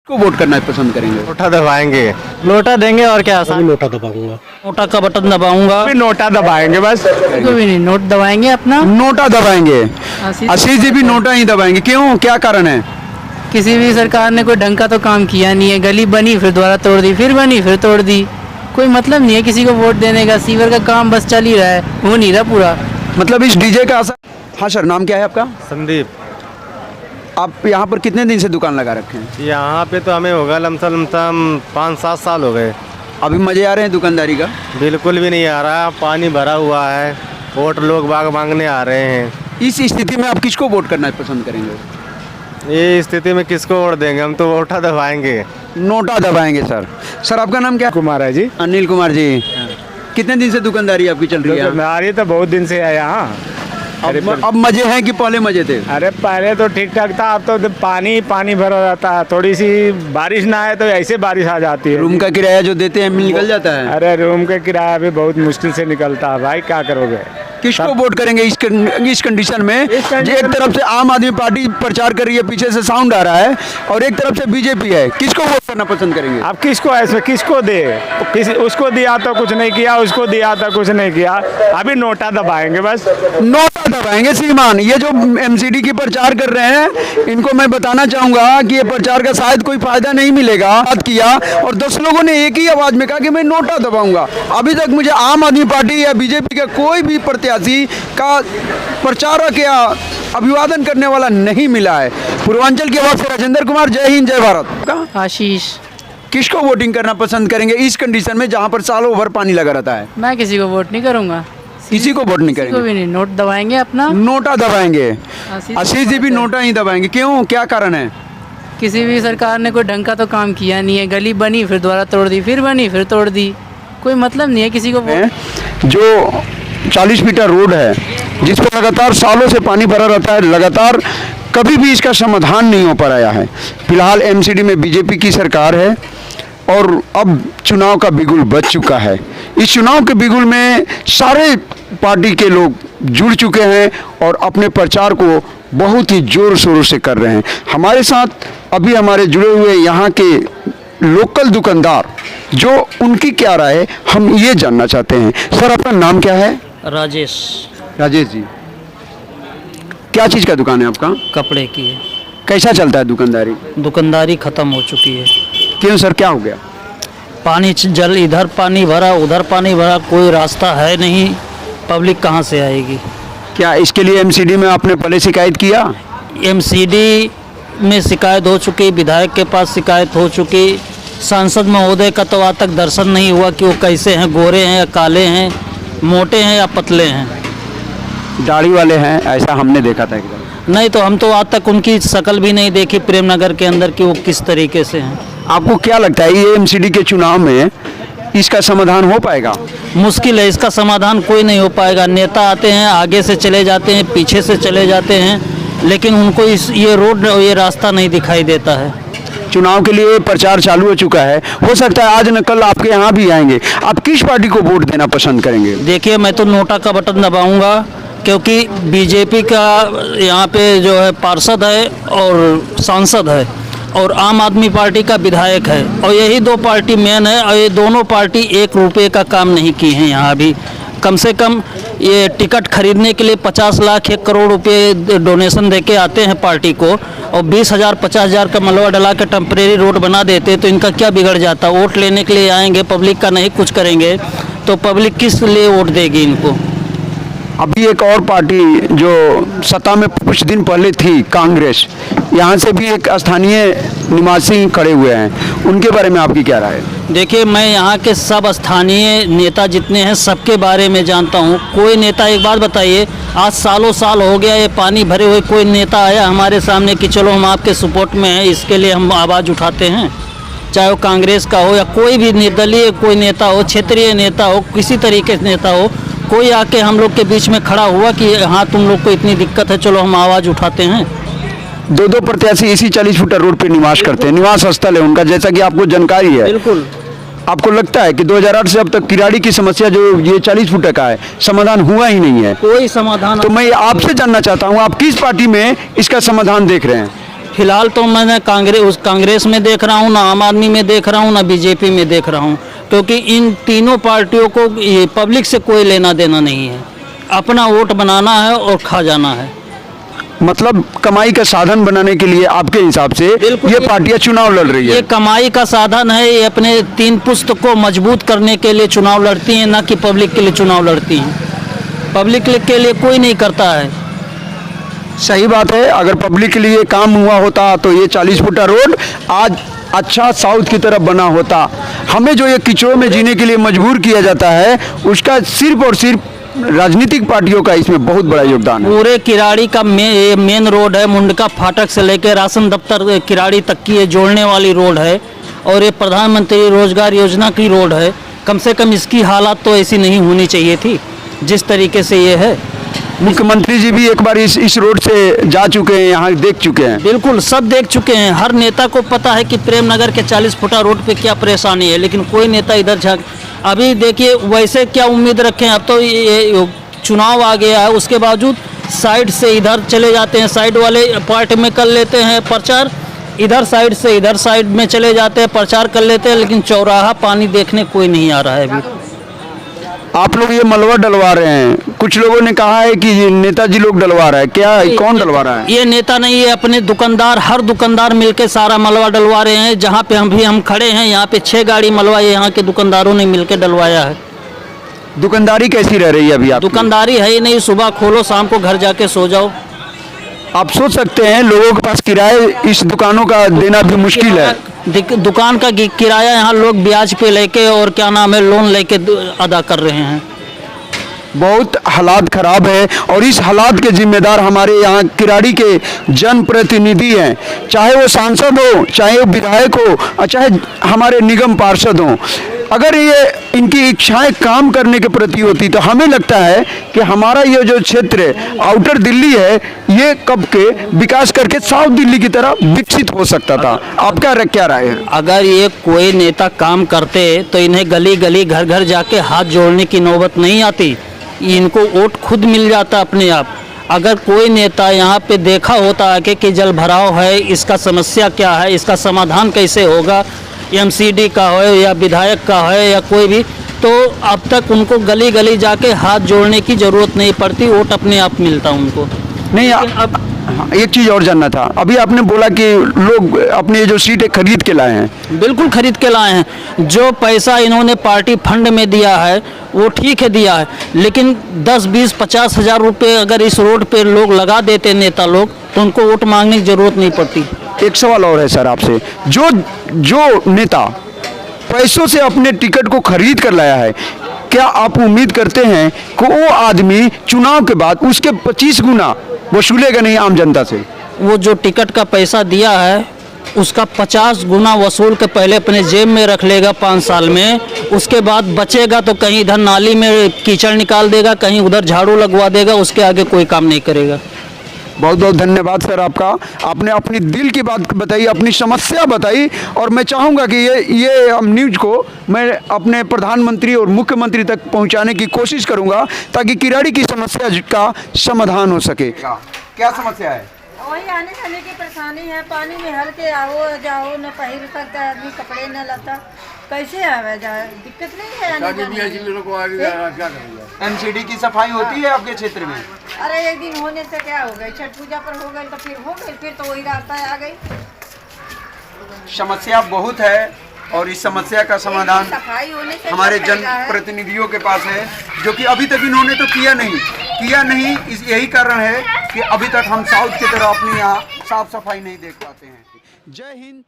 को वोट करना पसंद करेंगे? नोटा दबाएंगे। लोटा देंगे और क्या आसान। नोटा दबाऊंगा। नोटा का बटन दबाऊंगा। भी नोटा दबाएंगे बस। को भी नहीं, नोट दबाएंगे अपना। नोटा दबाएंगे। आशीष- आशीष जी भी नोटा ही दबाएंगे, क्यों, क्या कारण है? किसी भी सरकार ने कोई ढंग का तो काम किया नहीं है। गली बनी फिर दोबारा तोड़ दी, फिर बनी फिर तोड़ दी। कोई मतलब नहीं है किसी को वोट देने का। सीवर का काम बस चल ही रहा है, हो नहीं रहा पूरा। मतलब इस डीजे का असर। हाँ सर, नाम क्या है आपका? संदीप। आप यहाँ पर कितने दिन से दुकान लगा रखे हैं? यहाँ पे तो हमें होगा लमसम 5-7 साल हो गए। अभी मजे आ रहे हैं दुकानदारी का? बिल्कुल भी नहीं आ रहा, पानी भरा हुआ है। वोट लोग बाग मांगने आ रहे हैं। इस स्थिति में आप किसको वोट करना पसंद करेंगे? ये स्थिति में किसको वोट देंगे? हम तो वोटा दबाएंगे। नोटा दबाएंगे सर। सर आपका नाम क्या? कुमार है जी। अनिल कुमार जी। कितने दिन से दुकानदारी आपकी चल रही है? आ रही तो बहुत दिन से है यहाँ। अब मजे हैं कि पहले मजे थे? अरे पहले तो ठीक ठाक था, अब तो पानी पानी भरा रहता है। थोड़ी सी बारिश ना आए तो ऐसे बारिश आ जाती है। रूम का किराया जो देते हैं निकल जाता है? अरे रूम का किराया भी बहुत मुश्किल से निकलता है भाई, क्या करोगे? किसको वोट करेंगे इस कंडीशन में? एक तरफ से आम आदमी पार्टी प्रचार कर रही है, पीछे से साउंड आ रहा है, और एक तरफ से बीजेपी है। किसको वोट करना पसंद करेंगे? अब किसको ऐसे किसको दे? किसी उसको दिया तो कुछ नहीं किया, उसको दिया तो कुछ नहीं किया। अभी नोटा दबाएंगे बस। नोटा दबाएंगे श्रीमान। ये जो एमसीडी की प्रचार कर रहे हैं, इनको मैं बताना चाहूंगा कि ये प्रचार का शायद कोई फायदा नहीं मिलेगा। बात किया और 10 लोगों ने एक ही आवाज में कहा कि मैं नोटा दबाऊंगा। अभी तक मुझे आम आदमी पार्टी या बीजेपी का कोई भी प्रत्याशी का प्रचारक या अभिवादन करने वाला नहीं मिला है। पूर्वांचल की आवाज से राजेंद्र कुमार, जय हिंद जय भारत। आशीष। किसको वोटिंग करना पसंद करेंगे इस कंडीशन में जहां पर सालों भर पानी लगा रहता है? मैं किसी को वोट नहीं करूंगा। किसी को वोट नहीं को करेंगे? भी नहीं, नोट दबाएंगे अपना। नोटा दबाएंगे। आशीष- आशीष जी भी नोटा ही दबाएंगे, क्यों, क्या कारण है? किसी भी सरकार ने कोई ढंग का तो काम किया नहीं है। गली बनी फिर दोबारा तोड़ दी, फिर बनी फिर तोड़ दी। कोई मतलब नहीं है किसी को वोट। जो 40 मीटर रोड है जिस पर लगातार सालों से पानी भरा रहता है, लगातार कभी भी इसका समाधान नहीं हो पाया है। फिलहाल एमसीडी में बीजेपी की सरकार है और अब चुनाव का बिगुल बज चुका है। इस चुनाव के बिगुल में सारे पार्टी के लोग जुड़ चुके हैं और अपने प्रचार को बहुत ही जोर शोरों से कर रहे हैं। हमारे साथ अभी हमारे जुड़े हुए यहाँ के लोकल दुकानदार, जो उनकी क्या राय है हम ये जानना चाहते हैं। सर आपका नाम क्या है? राजेश। राजेश जी, क्या चीज़ का दुकान है आपका? कपड़े की है। कैसा चलता है दुकानदारी? दुकानदारी खत्म हो चुकी है। क्यों सर, क्या हो गया? पानी जल, इधर पानी भरा उधर पानी भरा, कोई रास्ता है नहीं। पब्लिक कहाँ से आएगी? क्या इसके लिए एमसीडी में आपने पहले शिकायत किया? एमसीडी में शिकायत हो चुकी, विधायक के पास शिकायत हो चुकी। सांसद महोदय का तो आज तक दर्शन नहीं हुआ कि वो कैसे हैं, गोरे हैं या काले हैं, मोटे हैं या पतले हैं। दाढ़ी वाले हैं ऐसा हमने देखा था एकदम। नहीं तो हम तो आज तक उनकी शक्ल भी नहीं देखी प्रेमनगर के अंदर कि वो किस तरीके से हैं। आपको क्या लगता है ये एमसीडी के चुनाव में इसका समाधान हो पाएगा? मुश्किल है, इसका समाधान कोई नहीं हो पाएगा। नेता आते हैं, आगे से चले जाते हैं, पीछे से चले जाते हैं, लेकिन उनको ये रोड ये रास्ता नहीं दिखाई देता है। चुनाव के लिए प्रचार चालू हो चुका है, हो सकता है आज न कल आपके यहाँ भी आएंगे। आप किस पार्टी को वोट देना पसंद करेंगे? देखिए, मैं तो नोटा का बटन दबाऊंगा, क्योंकि बीजेपी का यहाँ पे जो है पार्षद है और सांसद है, और आम आदमी पार्टी का विधायक है, और यही दो पार्टी मेन है। और ये दोनों पार्टी 1 रुपये का काम नहीं की हैं यहाँ भी। कम से कम ये टिकट खरीदने के लिए 50 लाख 1 करोड़ रुपए डोनेशन देके आते हैं पार्टी को, और 20,000 50,000 का मलबा डला के टेम्परेरी रोड बना देते, तो इनका क्या बिगड़ जाता? वोट लेने के लिए आएंगे, पब्लिक का नहीं कुछ करेंगे तो पब्लिक किस लिए वोट देगी इनको? अभी एक और पार्टी जो सत्ता में कुछ दिन पहले थी, कांग्रेस, यहाँ से भी एक स्थानीय निवासी खड़े हुए हैं, उनके बारे में आपकी क्या राय है? देखिए, मैं यहाँ के सब स्थानीय नेता जितने हैं सबके बारे में जानता हूँ। कोई नेता, एक बात बताइए, आज सालों साल हो गया ये पानी भरे हुए, कोई नेता आया हमारे सामने कि चलो हम आपके सपोर्ट में हैं, इसके लिए हम आवाज़ उठाते हैं? चाहे वो कांग्रेस का हो या कोई भी निर्दलीय कोई नेता हो, क्षेत्रीय नेता हो, किसी तरीके से नेता हो, कोई आके हम लोग के बीच में खड़ा हुआ कि हाँ तुम लोग को इतनी दिक्कत है, चलो हम आवाज़ उठाते हैं? 2 प्रत्याशी इसी 40 फुटर रोड पे निवास करते हैं, निवास स्थल है उनका, जैसा कि आपको जानकारी है। बिल्कुल। आपको लगता है कि 2008 से अब तक किराड़ी की समस्या जो ये 40 फुट का है, समाधान हुआ ही नहीं है? कोई समाधान। तो मैं आपसे जानना चाहता हूँ, आप किस पार्टी में इसका समाधान देख रहे हैं? फिलहाल तो मैंने कांग्रेस में देख रहा हूँ, ना आम आदमी में देख रहा हूँ, ना बीजेपी में देख रहा हूँ, क्योंकि इन तीनों पार्टियों को ये पब्लिक से कोई लेना देना नहीं है। अपना वोट बनाना है और खा जाना है। मतलब कमाई का साधन बनाने के लिए आपके हिसाब से बिल्कुल, ये पार्टियां चुनाव लड़ रही ये है। कमाई का साधन है। ये अपने तीन पुस्त को मजबूत करने के लिए चुनाव लड़ती हैं, ना कि पब्लिक के लिए चुनाव लड़ती हैं। पब्लिक के लिए कोई नहीं करता है। सही बात है, अगर पब्लिक के लिए काम हुआ होता तो ये 40 फुटा रोड आज अच्छा साउथ की तरफ बना होता। हमें जो ये कीचड़ों में जीने के लिए मजबूर किया जाता है, उसका सिर्फ और सिर्फ राजनीतिक पार्टियों का इसमें बहुत बड़ा योगदान है। पूरे किराड़ी का मेन रोड है, मुंडका फाटक से लेकर राशन दफ्तर किराड़ी तक की ये जोड़ने वाली रोड है, और ये प्रधानमंत्री रोजगार योजना की रोड है। कम से कम इसकी हालत तो ऐसी नहीं होनी चाहिए थी जिस तरीके से ये है। मुख्यमंत्री जी भी एक बार इस रोड से जा चुके हैं, यहाँ देख चुके हैं। बिल्कुल, सब देख चुके हैं। हर नेता को पता है कि प्रेम नगर के 40 फुटा रोड पे क्या परेशानी है, लेकिन कोई नेता इधर झांक। अभी देखिए, वैसे क्या उम्मीद रखें, अब तो ये चुनाव आ गया है, उसके बावजूद साइड से इधर चले जाते हैं, साइड वाले पार्ट में कर लेते हैं प्रचार, इधर साइड से इधर साइड में चले जाते हैं, प्रचार कर लेते हैं, लेकिन चौराहा पानी देखने कोई नहीं आ रहा है अभी। आप लोग ये मलबा डलवा रहे हैं, कुछ लोगों ने कहा है कि ये नेताजी लोग डलवा रहा है, क्या कौन डलवा रहा है? ये नेता नहीं है, अपने दुकानदार, हर दुकानदार मिलके सारा मलबा डलवा रहे हैं। जहाँ पे हम खड़े हैं, यहाँ पे 6 गाड़ी मलबा यहाँ के दुकानदारों ने मिलके डलवाया है। दुकानदारी कैसी रह रही है अभी आप? दुकानदारी है ही नहीं, सुबह खोलो शाम को घर जाके सो जाओ। आप सोच सकते हैं लोगों के पास किराए इस दुकानों का देना भी मुश्किल है। दुकान का किराया यहाँ लोग ब्याज पे लेके और क्या नाम है लोन लेके अदा कर रहे हैं। बहुत हालात खराब है, और इस हालात के जिम्मेदार हमारे यहाँ किराड़ी के जनप्रतिनिधि हैं, चाहे वो सांसद हो, चाहे वो विधायक हो, और चाहे हमारे निगम पार्षद हों। अगर ये इनकी इच्छाएं काम करने के प्रति होती तो हमें लगता है कि हमारा ये जो क्षेत्र आउटर दिल्ली है, ये कब के विकास करके साउथ दिल्ली की तरह विकसित हो सकता था। आपका क्या राय है? अगर ये कोई नेता काम करते तो इन्हें गली गली घर घर जाके हाथ जोड़ने की नौबत नहीं आती, इनको वोट खुद मिल जाता अपने आप। अगर कोई नेता यहाँ पे देखा होता है कि जल भराव है, इसका समस्या क्या है, इसका समाधान कैसे होगा, एमसीडी का हो या विधायक का है या कोई भी, तो अब तक उनको गली गली जाके हाथ जोड़ने की ज़रूरत नहीं पड़ती, वोट अपने आप मिलता उनको। नहीं, अब एक चीज़ और जानना था। अभी आपने बोला कि लोग अपनी जो सीटें खरीद के लाए हैं। बिल्कुल खरीद के लाए हैं। जो पैसा इन्होंने पार्टी फंड में दिया है वो ठीक है दिया है, लेकिन 10, 20, 50 हज़ार रुपये अगर इस रोड पे लोग लगा देते नेता लोग, तो उनको वोट मांगने की ज़रूरत नहीं पड़ती। एक सवाल और है सर आपसे, जो नेता पैसों से अपने टिकट को खरीद कर लाया है, क्या आप उम्मीद करते हैं कि वो आदमी चुनाव के बाद उसके 25 गुना वसूलेगा नहीं आम जनता से? वो जो टिकट का पैसा दिया है उसका 50 गुना वसूल के पहले अपने जेब में रख लेगा 5 साल में, उसके बाद बचेगा तो कहीं इधर नाली में कीचड़ निकाल देगा, कहीं उधर झाड़ू लगवा देगा, उसके आगे कोई काम नहीं करेगा। बहुत बहुत धन्यवाद सर आपका। आपने अपनी दिल की बात बताई, अपनी समस्या बताई, और मैं चाहूँगा कि ये न्यूज़ को मैं अपने प्रधानमंत्री और मुख्यमंत्री तक पहुँचाने की कोशिश करूँगा, ताकि किराड़ी की समस्या का समाधान हो सके। क्या समस्या है? वही आने जाने की परेशानी है। पानी में हर के आओ जाओ, न पहिर सकता है आदमी, कपड़े न लाता, कैसे आवे जाए, दिक्कत नहीं है आने जाने की। एमसीडी की सफाई होती है आपके क्षेत्र में? अरे एक दिन होने से क्या हो गई, छठ पूजा पर हो गई तो फिर हो गई, फिर तो वही रास्ता आ गई। समस्या बहुत है, और इस समस्या का समाधान सफाई होने से हमारे जनप्रतिनिधियों के पास है, जो कि अभी तक इन्होंने तो किया नहीं। यही कारण है कि अभी तक हम साउथ की तरह अपने यहाँ साफ सफाई नहीं देख पाते हैं। जय हिंद।